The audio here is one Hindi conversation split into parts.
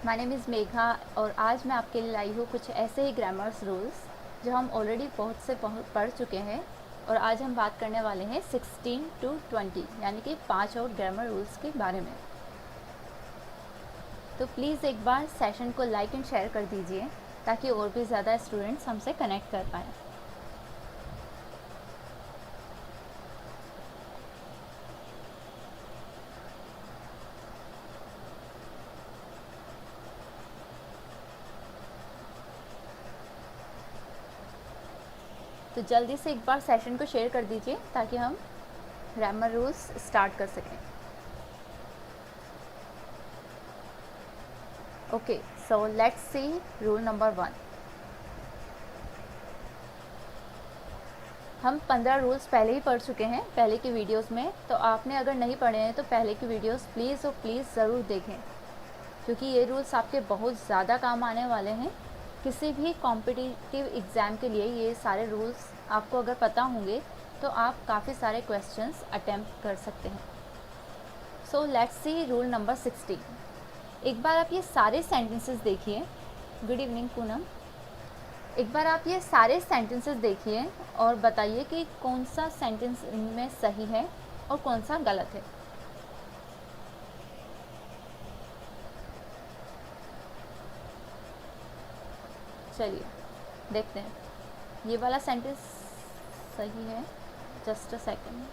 माय नेम इज़ मेघा और आज मैं आपके लिए लाई हूँ कुछ ऐसे ही ग्रामर्स रूल्स जो हम ऑलरेडी बहुत से पढ़ चुके हैं और आज हम बात करने वाले हैं 16 to 20 यानी कि 5 और ग्रामर रूल्स के बारे में। तो प्लीज़ एक बार सेशन को लाइक एंड शेयर कर दीजिए ताकि और भी ज़्यादा स्टूडेंट्स हमसे कनेक्ट कर पाएँ। तो जल्दी से एक बार सेशन को शेयर कर दीजिए ताकि हम ग्रामर रूल्स स्टार्ट कर सकें। Okay, so let's see rule number 1। हम 15 रूल्स पहले ही पढ़ चुके हैं पहले की वीडियोस में, तो आपने अगर नहीं पढ़े हैं तो पहले की वीडियोस प्लीज़ और प्लीज़ ज़रूर देखें क्योंकि ये रूल्स आपके बहुत ज़्यादा काम आने वाले हैं। किसी भी कॉम्पिटिटिव एग्ज़ाम के लिए ये सारे रूल्स आपको अगर पता होंगे तो आप काफ़ी सारे क्वेश्चंस अटेम्प्ट कर सकते हैं। So let's see rule number 16। एक बार आप ये सारे सेंटेंसेस देखिए। Good evening Poonam. एक बार आप ये सारे सेंटेंसेस देखिए और बताइए कि कौन सा सेंटेंस इनमें सही है और कौन सा गलत है। चलिए देखते हैं। ये वाला सेंटेंस सही है, just a second.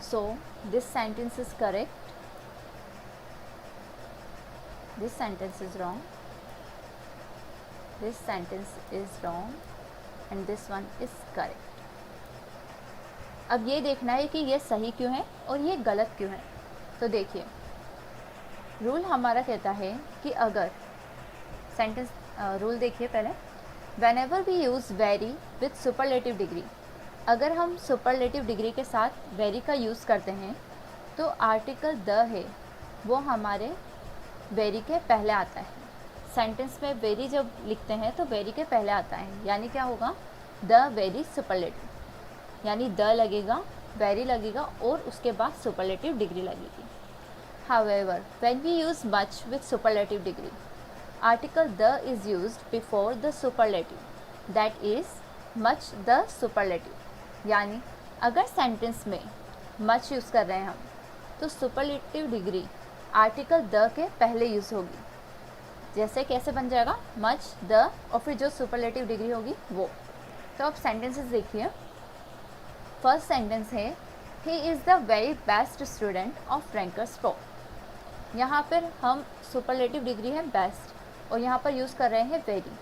So this sentence is correct, this sentence is wrong, this sentence is wrong and this one is correct. अब ये देखना है कि ये सही क्यों है और ये गलत क्यों है। तो देखिए, रूल हमारा कहता है कि अगर सेंटेंस रूल देखिए पहले, whenever we use very with superlative degree, अगर हम सुपरलेटिव डिग्री के साथ वेरी का यूज़ करते हैं तो आर्टिकल द है वो हमारे वेरी के पहले आता है। सेंटेंस में वेरी जब लिखते हैं तो वेरी के पहले आता है, यानी क्या होगा, द वेरी सुपरलेटिव, यानी द लगेगा, वेरी लगेगा और उसके बाद सुपरलेटिव डिग्री लगेगी। However when we use much with superlative degree, article the is used before the superlative, that is much the superlative. यानी अगर सेंटेंस में मच यूज़ कर रहे हैं हम तो सुपरलेटिव डिग्री आर्टिकल द के पहले यूज़ होगी। जैसे कैसे बन जाएगा, मच द और फिर जो सुपरलेटिव डिग्री होगी वो। तो अब सेंटेंसेस देखिए। फर्स्ट सेंटेंस है, he is the very best student of rankers pro. यहाँ पर हम सुपरलेटिव डिग्री है बेस्ट और यहाँ पर यूज़ कर रहे हैं वेरी,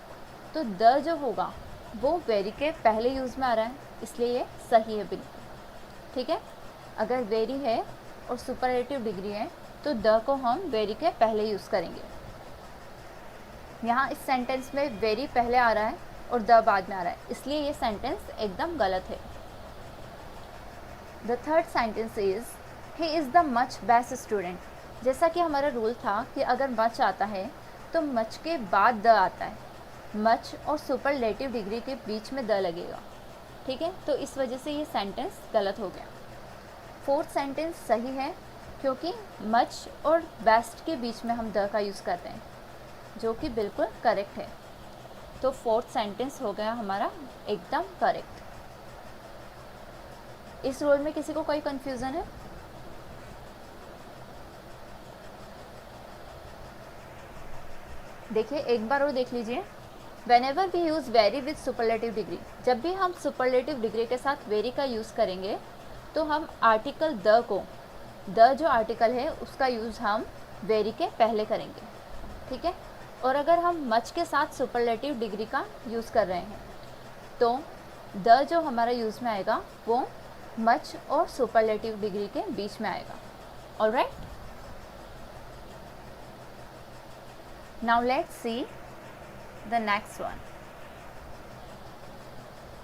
तो द जो होगा वो वेरी के पहले यूज़ में आ रहा है, इसलिए ये सही है बिल्कुल। ठीक है, अगर वेरी है और सुपरलेटिव डिग्री है तो द को हम वेरी के पहले यूज़ करेंगे। यहाँ इस सेंटेंस में वेरी पहले आ रहा है और द बाद में आ रहा है, इसलिए ये सेंटेंस एकदम गलत है। The third sentence is, he is the much best student. जैसा कि हमारा रूल था कि अगर मच आता है तो मच के बाद द आता है, मच और सुपरलेटिव डिग्री के बीच में द लगेगा। ठीक है, तो इस वजह से ये सेंटेंस गलत हो गया। फोर्थ सेंटेंस सही है क्योंकि मच और बेस्ट के बीच में हम द का यूज़ करते हैं, जो कि बिल्कुल करेक्ट है। तो फोर्थ सेंटेंस हो गया हमारा एकदम करेक्ट। इस रूल में किसी को कोई कंफ्यूजन है? देखिए एक बार और देख लीजिए। Whenever we use very with superlative degree, जब भी हम सुपरलेटिव डिग्री के साथ वेरी का यूज़ करेंगे तो हम आर्टिकल द को, द जो आर्टिकल है उसका यूज़ हम वेरी के पहले करेंगे। ठीक है, और अगर हम मच के साथ सुपरलेटिव डिग्री का यूज़ कर रहे हैं तो द जो हमारा यूज़ में आएगा वो मच और सुपरलेटिव डिग्री के बीच में आएगा। Alright, now let's see the next one.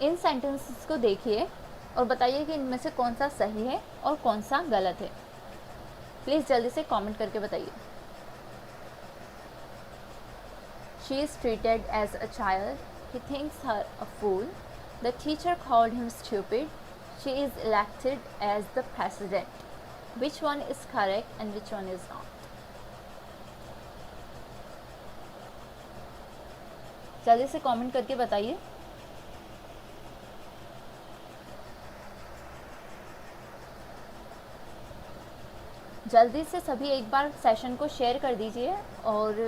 In sentences को देखिए और बताइए कि इनमें से कौन सा सही है और कौन सा गलत है। प्लीज़ जल्दी से कमेंट करके बताइए। She is treated as a child. He thinks her a fool. The teacher called him stupid. She is elected as the president. Which one is correct and which one is not? जल्दी से कमेंट करके बताइए। जल्दी से सभी एक बार सेशन को शेयर कर दीजिए और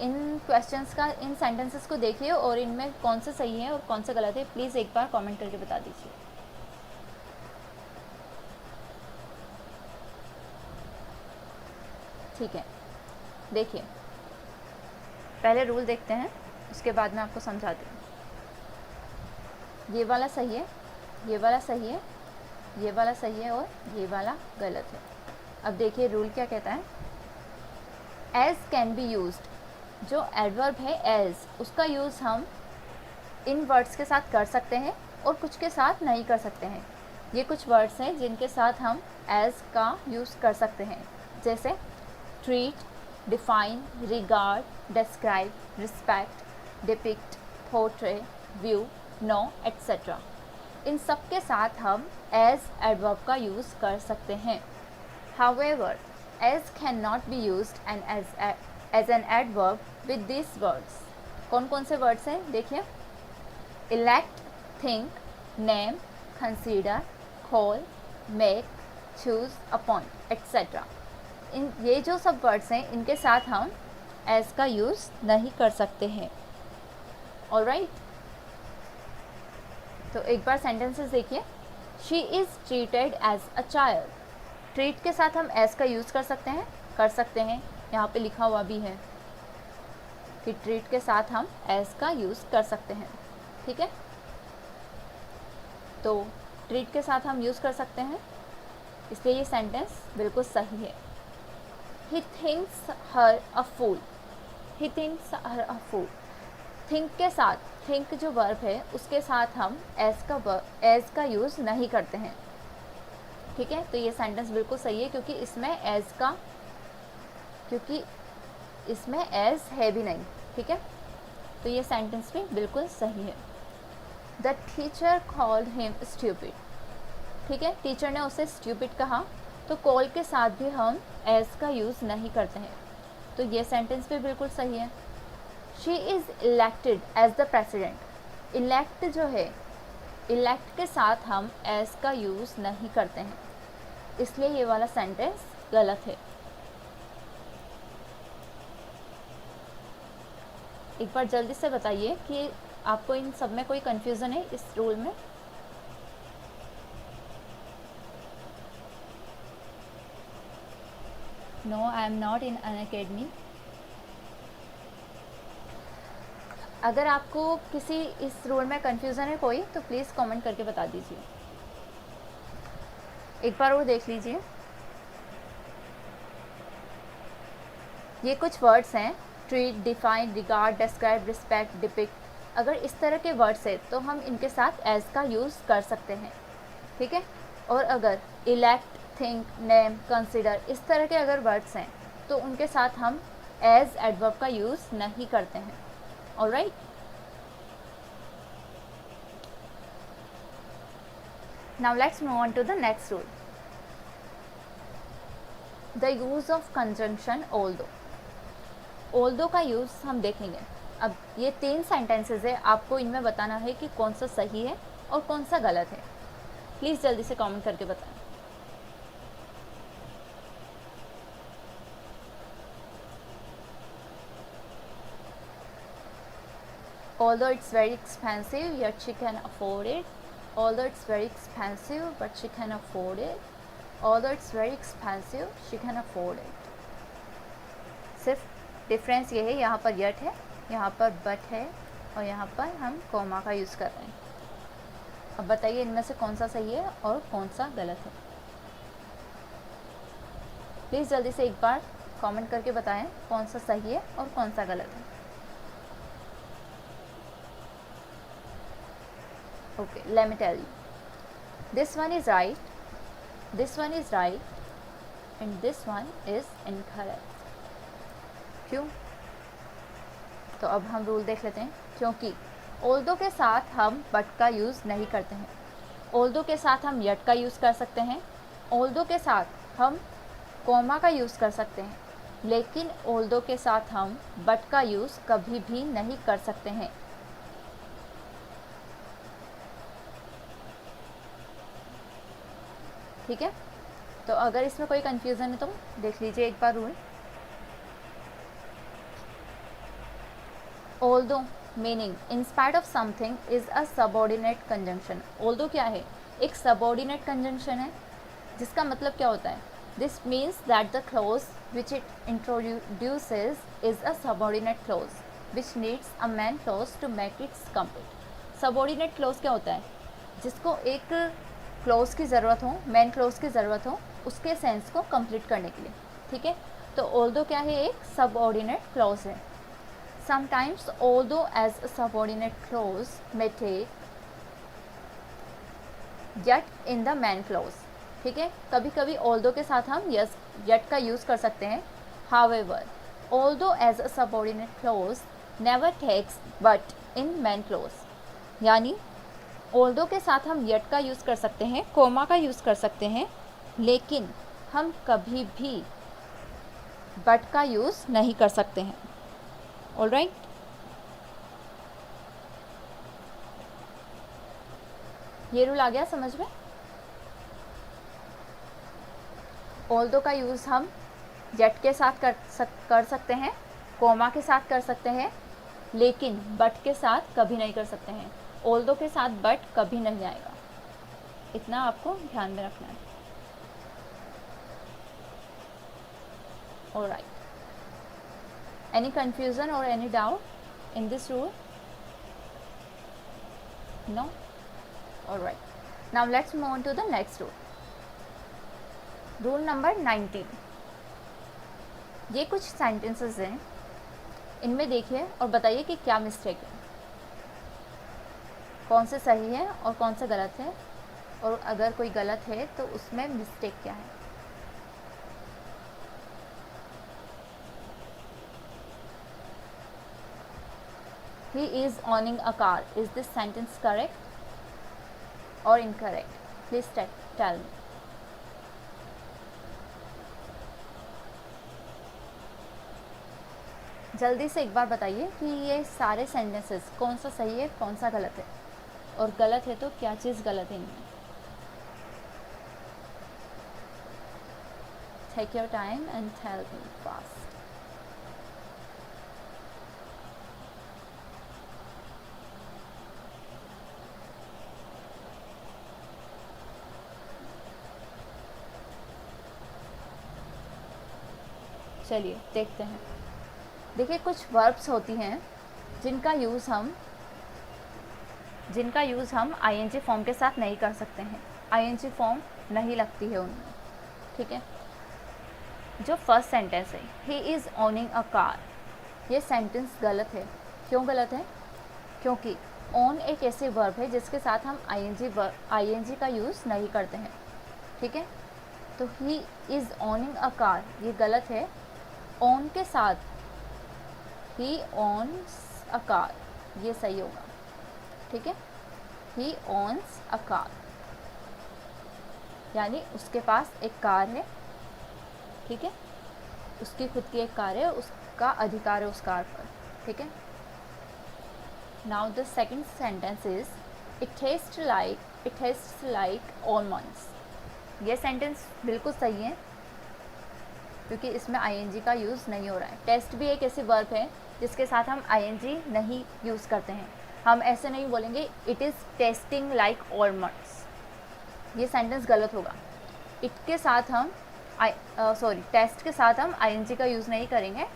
इन क्वेश्चंस का, इन सेंटेंसेस को देखिए और इनमें कौन सा सही है और कौन सा गलत है, प्लीज़ एक बार कमेंट करके बता दीजिए। ठीक है, देखिए पहले रूल देखते हैं, उसके बाद मैं आपको समझाती हूँ। ये वाला सही है, ये वाला सही है, ये वाला सही है और ये वाला गलत है। अब देखिए रूल क्या कहता है। एज कैन बी यूज्ड, जो एडवर्ब है एज, उसका यूज़ हम इन वर्ड्स के साथ कर सकते हैं और कुछ के साथ नहीं कर सकते हैं। ये कुछ वर्ड्स हैं जिनके साथ हम एज का यूज़ कर सकते हैं, जैसे treat, define, regard, describe, respect, depict, portray, view, no etcetera. इन सब के साथ हम एज एडवर्ब का यूज़ कर सकते हैं। However, as cannot be used and as an adverb with these words. कौन कौन से वर्ड्स हैं देखिए। elect, think, name, consider, call, make, choose, appoint, etc. इन ये जो सब वर्ड्स हैं इनके साथ हम as का यूज़ नहीं कर सकते हैं। ऑलराइट, तो एक बार सेंटेंसेस देखिए। She is treated as a child, treat के साथ हम एज का यूज़ कर सकते हैं, यहाँ पे लिखा हुआ भी है कि ट्रीट के साथ हम एज का यूज़ कर सकते हैं। ठीक है, तो ट्रीट के साथ हम यूज़ कर सकते हैं, इसलिए ये सेंटेंस बिल्कुल सही है। He thinks her a fool, he thinks her a fool. Think के साथ, थिंक जो वर्ब है उसके साथ हम एज का यूज़ नहीं करते हैं। ठीक है, तो ये सेंटेंस बिल्कुल सही है क्योंकि इसमें एज है भी नहीं। ठीक है, तो ये सेंटेंस भी बिल्कुल सही है। The teacher called him stupid, ठीक है, टीचर ने उसे स्टूपिड कहा, तो कॉल के साथ भी हम एज का यूज़ नहीं करते हैं, तो ये सेंटेंस भी बिल्कुल सही है। She is elected as the president, elect जो है, इलेक्ट के साथ हम एज का यूज़ नहीं करते हैं, इसलिए ये वाला सेंटेंस गलत है। एक बार जल्दी से बताइए कि आपको इन सब में कोई कंफ्यूजन है इस रूल में। No, I am not in Unacademy. अगर आपको किसी इस रूल में कंफ्यूजन है कोई, तो प्लीज़ कमेंट करके बता दीजिए। एक बार और देख लीजिए, ये कुछ वर्ड्स हैं, treat, define, regard, describe, respect, depict. अगर इस तरह के वर्ड्स हैं तो हम इनके साथ एज का यूज़ कर सकते हैं। ठीक है, और अगर इलेक्ट, थिंक, नेम, कंसिडर इस तरह के अगर वर्ड्स हैं तो उनके साथ हम एज एडवर्ब का यूज़ नहीं करते हैं। Alright, now let's move on to the next rule, the use of conjunction although का यूज़ हम देखेंगे। अब ये 3 सेंटेंसेस है, आपको इनमें बताना है कि कौन सा सही है और कौन सा गलत है। प्लीज़ जल्दी से कमेंट करके बताएं। Although it's very expensive, yet she can afford it. Although it's very expensive, but she can afford it. Although it's very expensive, she can afford it. सिर्फ डिफरेंस ये है, यहाँ पर yet है, यहाँ पर but है और यहाँ पर हम कॉमा का यूज़ कर रहे हैं। अब बताइए इनमें से कौन सा सही है और कौन सा गलत है। प्लीज़ जल्दी से एक बार कमेंट करके बताएं कौन सा सही है और कौन सा गलत है। Okay, let me tell you. This one is right, this one is right, and this one is incorrect. क्यों? तो अब हम रूल देख लेते हैं। क्योंकि ऑल्दो के साथ हम बट का यूज़ नहीं करते हैं, ऑल्दो के साथ हम यट का यूज़ कर सकते हैं, ऑल्दो के साथ हम कॉमा का यूज़ कर सकते हैं, लेकिन ऑल्दो के साथ हम बट का यूज़ कभी भी नहीं कर सकते हैं। ठीक है, तो अगर इसमें कोई कंफ्यूज़न है तो देख लीजिए एक बार rule. Although meaning in spite of something is a subordinate conjunction. Although क्या है? एक सबऑर्डिनेट कंजंक्शन है, जिसका मतलब क्या होता है? This means that the clause which it introduces is a subordinate clause which needs a main clause to make its complete. Subordinate clause क्या होता है? जिसको एक क्लॉज की ज़रूरत हो, मैन क्लॉज की ज़रूरत हो उसके सेंस को कंप्लीट करने के लिए। ठीक है, तो ऑल्दो क्या है? एक सबऑर्डिनेट क्लॉज है। Sometimes, although as a subordinate clause may take yet in the main clause। ठीक है, कभी कभी although के साथ हम yet का यूज़ कर सकते हैं। However, although as a subordinate clause never takes but in main clause। यानी although के साथ हम yet का यूज़ कर सकते हैं, कोमा का यूज़ कर सकते हैं, लेकिन हम कभी भी but का यूज़ नहीं कर सकते हैं। ऑल राइट, ये रूल आ गया समझ में? ऑल्दो का यूज़ हम जेट के साथ कर सकते हैं, कोमा के साथ कर सकते हैं, लेकिन बट के साथ कभी नहीं कर सकते हैं। ऑल्दो के साथ बट कभी नहीं आएगा, इतना आपको ध्यान में रखना है। ऑल राइट, एनी कन्फ्यूज़न और any doubt in this rule? No? Alright, now let's move on to the next rule. Rule number 19। ये कुछ sentences हैं, इनमें देखिए और बताइए कि क्या मिस्टेक है, कौन से सही है और कौन से गलत है, और अगर कोई गलत है तो उसमें मिस्टेक क्या है। He is owning a car. Is this sentence correct or incorrect? Please tell me. जल्दी से एक बार बताइए कि ये सारे सेंटेंसेस कौन सा सही है, कौन सा गलत है, और गलत है तो क्या चीज़ गलत है इनमें। Take your time and tell me fast. चलिए देखते हैं। देखिए, कुछ वर्ब्स होती हैं जिनका यूज़ हम आईएनजी फॉर्म के साथ नहीं कर सकते हैं, आईएनजी फॉर्म नहीं लगती है उनमें। ठीक है, जो फर्स्ट सेंटेंस है he is owning a car, ये सेंटेंस गलत है। क्यों गलत है? क्योंकि ओन एक ऐसे वर्ब है जिसके साथ हम आईएनजी का यूज़ नहीं करते हैं। ठीक है, तो he is owning a car ये गलत है। ओन के साथ ही ओन्स अ कार ये सही होगा। ठीक है, ही ओन्स अ कार यानी उसके पास एक कार है। ठीक है, उसकी खुद की एक कार है, उसका अधिकार है उस कार पर। ठीक है, now the second sentence is it tests like almonds. ये सेंटेंस बिल्कुल सही है क्योंकि इसमें आईएनजी का यूज़ नहीं हो रहा है। टेस्ट भी एक ऐसी वर्ब है जिसके साथ हम आईएनजी नहीं यूज़ करते हैं। हम ऐसे नहीं बोलेंगे it is testing like almonds, ये सेंटेंस गलत होगा। इट के साथ हम टेस्ट के साथ हम आईएनजी का यूज़ नहीं करेंगे,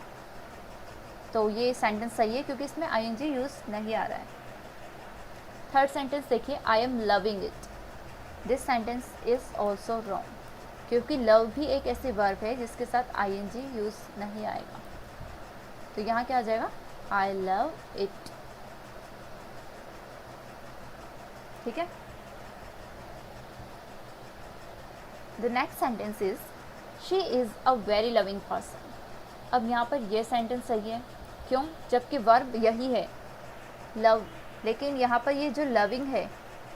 तो ये सेंटेंस सही है क्योंकि इसमें आईएनजी यूज़ नहीं आ रहा है। थर्ड सेंटेंस देखिए, I am loving it. This sentence is also wrong क्योंकि लव भी एक ऐसी वर्ब है जिसके साथ आईएनजी यूज़ नहीं आएगा। तो यहाँ क्या आ जाएगा? I love it. ठीक है, the next sentence is she is a very loving person. अब यहाँ पर यह सेंटेंस सही है क्यों, जबकि वर्ब यही है लव, लेकिन यहाँ पर ये जो लविंग है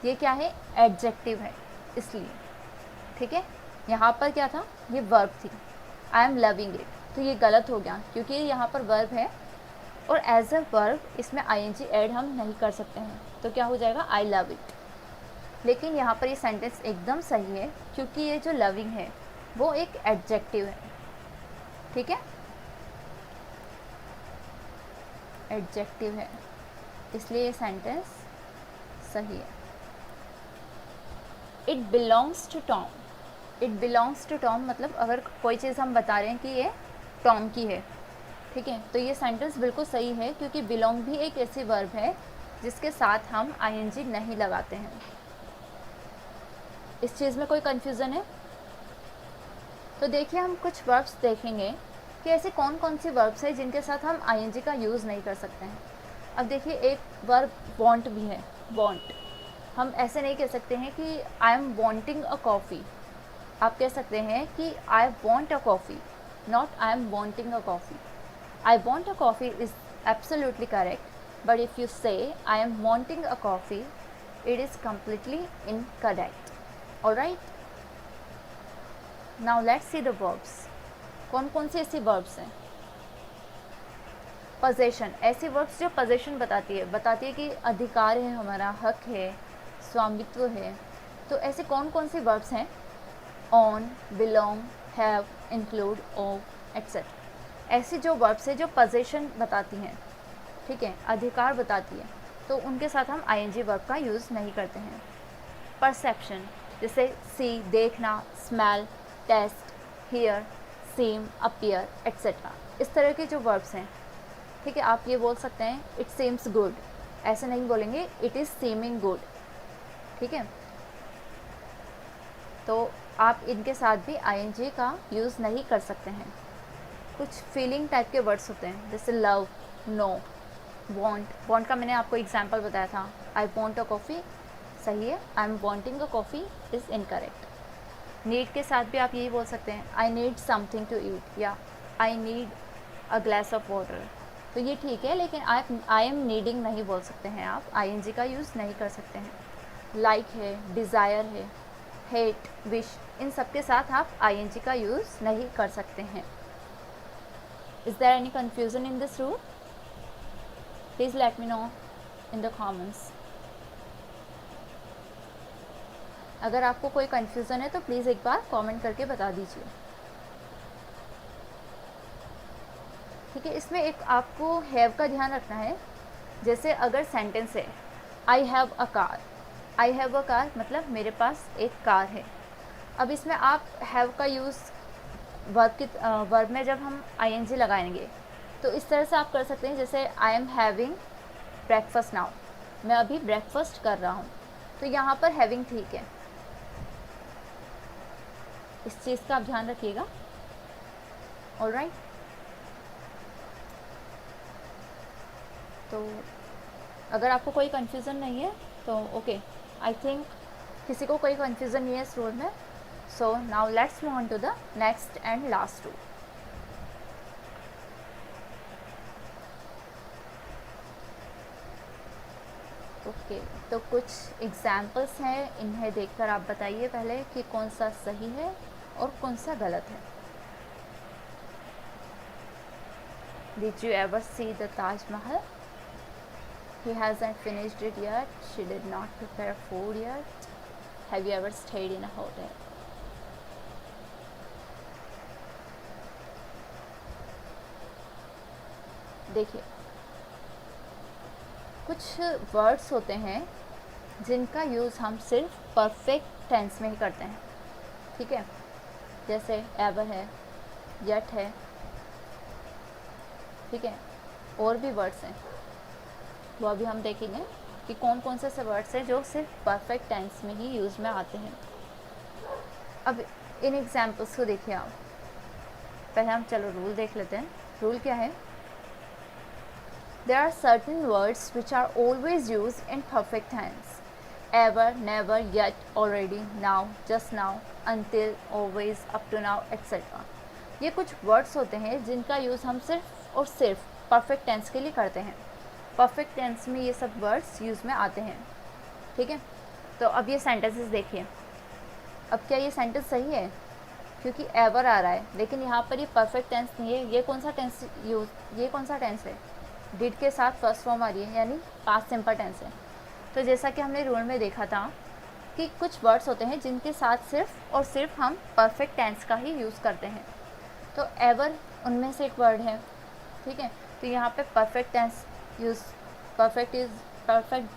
ये क्या है, एडजेक्टिव है, इसलिए। ठीक है, यहाँ पर क्या था, ये वर्ब थी, आई एम लविंग इट, तो ये गलत हो गया क्योंकि यहाँ पर वर्ब है और एज अ वर्ब इसमें आईएनजी ऐड हम नहीं कर सकते हैं, तो क्या हो जाएगा, आई लव इट। लेकिन यहाँ पर ये सेंटेंस एकदम सही है क्योंकि ये जो लविंग है वो एक एडजेक्टिव है। ठीक है, एडजेक्टिव है, इसलिए ये सेंटेंस सही है। It belongs to Tom, it belongs to Tom मतलब अगर कोई चीज़ हम बता रहे हैं कि ये टॉम की है, ठीक है, तो ये सेंटेंस बिल्कुल सही है क्योंकि बिलोंग भी एक ऐसी वर्ब है जिसके साथ हम आईएनजी नहीं लगाते हैं। इस चीज़ में कोई कन्फ्यूज़न है? तो देखिए हम कुछ वर्ब्स देखेंगे कि ऐसे कौन कौन सी वर्ब्स हैं जिनके साथ हम आईएनजी का यूज़ नहीं कर सकते हैं। अब देखिए एक वर्ब वांट भी है, वांट, हम ऐसे नहीं कह सकते हैं कि I am wanting a coffee, आप कह सकते हैं कि I want a coffee, not I am wanting a coffee. I want a coffee is absolutely correct, but if you say I am wanting a coffee it is completely incorrect. Alright, now let's see the verbs. कौन कौन सी ऐसी वर्ब्स हैं? पोजेशन, ऐसी वर्ब्स जो पोजेशन बताती है कि अधिकार है हमारा, हक है, स्वामित्व है। तो ऐसे कौन कौन सी वर्ब्स हैं? On, belong, have, include, of, etcetera. ऐसी जो वर्ब्स है जो पोजेशन बताती हैं, ठीक है, अधिकार बताती है, तो उनके साथ हम आईएनजी वर्ब का यूज़ नहीं करते हैं। परसेप्शन, जैसे सी, देखना, smell, taste, hear, seem, appear, etcetera, इस तरह के जो वर्ब्स हैं, ठीक है, आप ये बोल सकते हैं इट सीम्स गुड, ऐसे नहीं बोलेंगे इट इज़ सीमिंग गुड। ठीक है, तो आप इनके साथ भी आईएनजी का यूज़ नहीं कर सकते हैं। कुछ फीलिंग टाइप के वर्ड्स होते हैं जैसे लव, नो, वांट, वांट का मैंने आपको एग्जांपल बताया था, आई वांट अ कॉफ़ी सही है, I am wanting a coffee is incorrect. Need के साथ भी आप यही बोल सकते हैं I need something to eat या I need a glass of water, तो ये ठीक है, लेकिन आप आई एम नीडिंग नहीं बोल सकते हैं, आप आईएनजी का यूज़ नहीं कर सकते हैं। लाइक है, डिज़ायर है, हेट, विश, इन सब के साथ आप आईएनजी का यूज़ नहीं कर सकते हैं। Is there any confusion in this rule? Please let me know in the comments. अगर आपको कोई कन्फ्यूज़न है तो प्लीज़ एक बार कमेंट करके बता दीजिए। ठीक है, इसमें एक आपको हैव का ध्यान रखना है। जैसे अगर सेंटेंस है I have a car, I have a car मतलब मेरे पास एक कार है। अब इसमें आप हैव का यूज़ वर्ब में जब हम आईएनजी लगाएंगे तो इस तरह से आप कर सकते हैं, जैसे I am having breakfast now, मैं अभी ब्रेकफास्ट कर रहा हूँ, तो यहाँ पर हैविंग ठीक है, इस चीज़ का आप ध्यान रखिएगा। ऑलराइट, तो अगर आपको कोई कन्फ्यूज़न नहीं है तो ओके, आई थिंक किसी को कोई कन्फ्यूज़न नहीं है इस रूल में। So now let's move on to the next and last rule. Okay, तो कुछ एग्जाम्पल्स हैं, इन्हें देखकर आप बताइए पहले कि कौन सा सही है और कौन सा गलत है। Did you ever see the Taj Mahal? He hasn't finished it yet. She did not prepare food yet. Have you ever stayed in a hotel? देखिए, कुछ वर्ड्स होते हैं जिनका यूज़ हम सिर्फ परफेक्ट टेंस में ही करते हैं। ठीक है, जैसे एवर है, येट है, ठीक है, और भी वर्ड्स हैं, वो अभी हम देखेंगे कि कौन कौन से ऐसे वर्ड्स हैं जो सिर्फ परफेक्ट टेंस में ही यूज़ में आते हैं। अब इन एग्जाम्पल्स को देखिए आप, पहले हम चलो रूल देख लेते हैं। रूल क्या है? There are certain words which are always used in perfect tense. Ever, never, yet, already, now, just now, until, always, up to now, etc. ये कुछ वर्ड्स होते हैं जिनका यूज़ हम सिर्फ और सिर्फ परफेक्ट टेंस के लिए करते हैं। परफेक्ट टेंस में ये सब वर्ड्स यूज़ में आते हैं, ठीक है। तो अब ये सेंटेंसेस देखिए। अब क्या ये सेंटेंस सही है? क्योंकि एवर आ रहा है, लेकिन यहाँ पर ये परफेक्ट टेंस नहीं है। ये कौन सा टेंस है? डिड के साथ फर्स्ट फॉर्म आ रही है, यानी पास्ट सिंपल टेंस है। तो जैसा कि हमने रूल में देखा था कि कुछ वर्ड्स होते हैं जिनके साथ सिर्फ और सिर्फ हम परफेक्ट टेंस का ही यूज़ करते हैं। तो एवर उनमें से एक वर्ड है, ठीक है। तो यहाँ पे परफेक्ट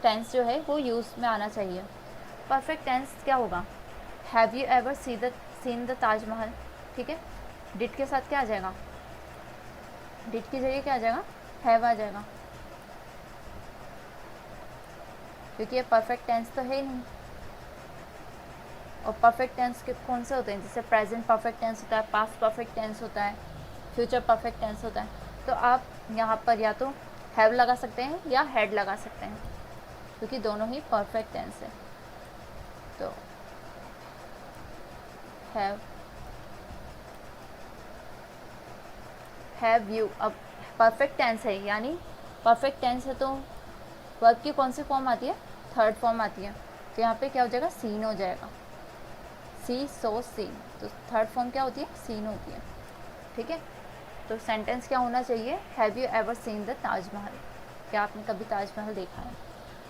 टेंस जो है वो यूज़ में आना चाहिए। परफेक्ट टेंस क्या होगा? Have you ever seen the Taj Mahal, ठीक है। डिड के साथ क्या आ जाएगा? डिड की जगह क्या आ जाएगा? हैव आ जाएगा, क्योंकि ये परफेक्ट टेंस तो है ही नहीं। और परफेक्ट टेंस के कौन से होते हैं? जैसे प्रेजेंट परफेक्ट टेंस होता है, पास्ट परफेक्ट टेंस होता है, फ्यूचर परफेक्ट टेंस होता है। तो आप यहाँ पर या तो हैव लगा सकते हैं या हैड लगा सकते हैं, क्योंकि दोनों ही परफेक्ट टेंस है। तो हैव यू अब परफेक्ट टेंस है, यानी परफेक्ट टेंस है तो वर्ब की कौन सी फॉर्म आती है? थर्ड फॉर्म आती है। तो यहाँ पे क्या हो जाएगा? सीन हो जाएगा। सी सो सीन, तो थर्ड फॉर्म क्या होती है? सीन होती है, ठीक है। तो सेंटेंस क्या होना चाहिए? Have you ever seen the Taj Mahal, क्या आपने कभी ताजमहल देखा है?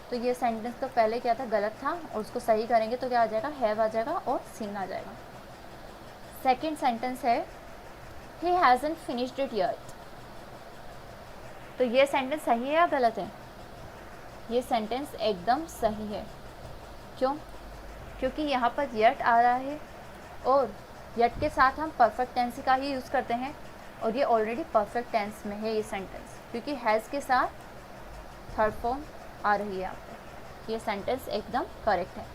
तो ये सेंटेंस तो पहले क्या था? गलत था, और उसको सही करेंगे तो क्या आ जाएगा? हैव आ जाएगा और सीन आ जाएगा। सेकेंड सेंटेंस है ही हैज़न्ट फिनिश्ड इट येट। तो ये सेंटेंस सही है या गलत है? ये सेंटेंस एकदम सही है। क्यों? क्योंकि यहाँ पर येट आ रहा है, और येट के साथ हम परफेक्ट टेंस का ही यूज़ करते हैं, और ये ऑलरेडी परफेक्ट टेंस में है ये सेंटेंस, क्योंकि हैज़ के साथ थर्ड फॉर्म आ रही है यहाँ पर। ये सेंटेंस एकदम करेक्ट है।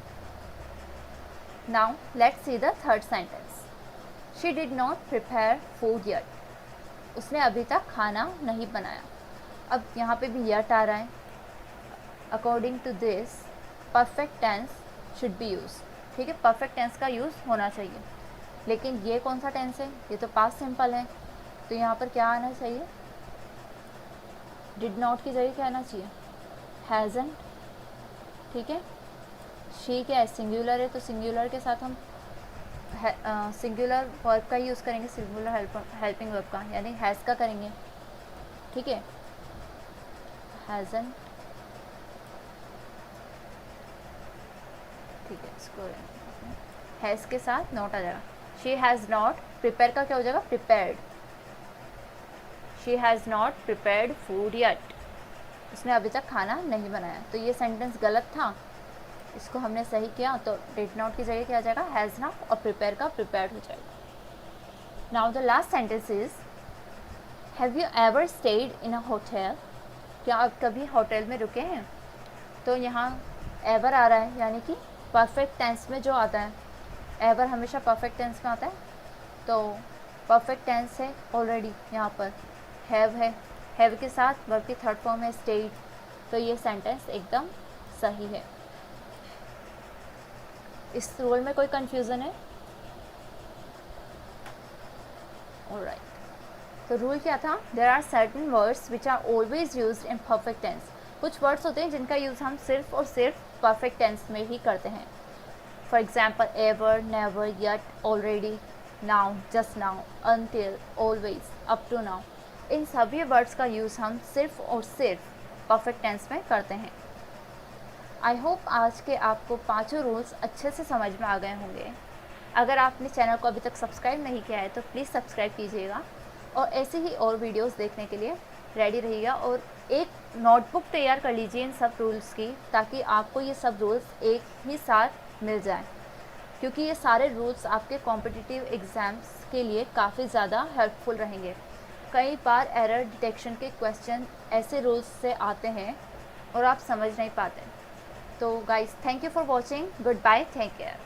Now let's see the third sentence. She did not prepare food yet. उसने अभी तक खाना नहीं बनाया। अब यहाँ पे भी येट आ रहा है। According to this perfect tense should be use, ठीक है। परफेक्ट टेंस का यूज़ होना चाहिए, लेकिन ये कौन सा टेंस है? ये तो पास्ट सिंपल है। तो यहाँ पर क्या आना चाहिए? डिड नॉट की जगह क्या आना चाहिए? हैज़न्ट, ठीक है। शी क्या है? सिंगुलर है, तो सिंगुलर के साथ हम सिंगुलर वर्ब का ही यूज़ करेंगे, सिंगुलर हेल्पिंग वर्ब का, यानी हैज़ का करेंगे, ठीक है। हैज़न्ट, ठीक है, इसको हैज़ के साथ नॉट आ जाएगा। शी हैज़ नॉट, प्रिपेयर का क्या हो जाएगा? Prepared. She has not prepared food yet. उसने अभी तक खाना नहीं बनाया। तो ये सेंटेंस गलत था, इसको हमने सही किया, तो डिड नॉट की जगह क्या आ जाएगा? हैज़ नॉट, और प्रिपेयर का प्रिपेयर्ड हो जाएगा। Now the last sentence is have you ever stayed in a hotel. क्या आप कभी होटल में रुके हैं? तो यहाँ एवर आ रहा है, यानी कि परफेक्ट टेंस में जो आता है, एवर हमेशा परफेक्ट टेंस में आता है, तो परफेक्ट टेंस है ऑलरेडी। यहाँ पर हैव है, हैव के साथ वर्ब की थर्ड फॉर्म है स्टेड, तो ये सेंटेंस एकदम सही है। इस रूल में कोई कंफ्यूजन है? ऑलराइट, तो रूल क्या था? There are certain words which are always used in perfect tense. कुछ वर्ड्स होते हैं जिनका यूज़ हम सिर्फ और सिर्फ परफेक्ट टेंस में ही करते हैं। For example ever, never, yet, already, now, just now, until, always, up to now. इन सभी वर्ड्स का यूज़ हम सिर्फ और सिर्फ परफेक्ट टेंस में करते हैं। आई होप आज के आपको पांचों रूल्स अच्छे से समझ में आ गए होंगे। अगर आपने चैनल को अभी तक सब्सक्राइब नहीं किया है तो प्लीज़ सब्सक्राइब कीजिएगा, और ऐसे ही और वीडियोस देखने के लिए रेडी रहिएगा, और एक नोटबुक तैयार कर लीजिए इन सब रूल्स की, ताकि आपको ये सब रूल्स एक ही साथ मिल जाए, क्योंकि ये सारे रूल्स आपके कॉम्पिटिटिव एग्ज़ाम्स के लिए काफ़ी ज़्यादा हेल्पफुल रहेंगे। कई बार एरर डिटेक्शन के क्वेश्चन ऐसे रूल्स से आते हैं और आप समझ नहीं पाते। तो guys, thank you for watching, goodbye, take care.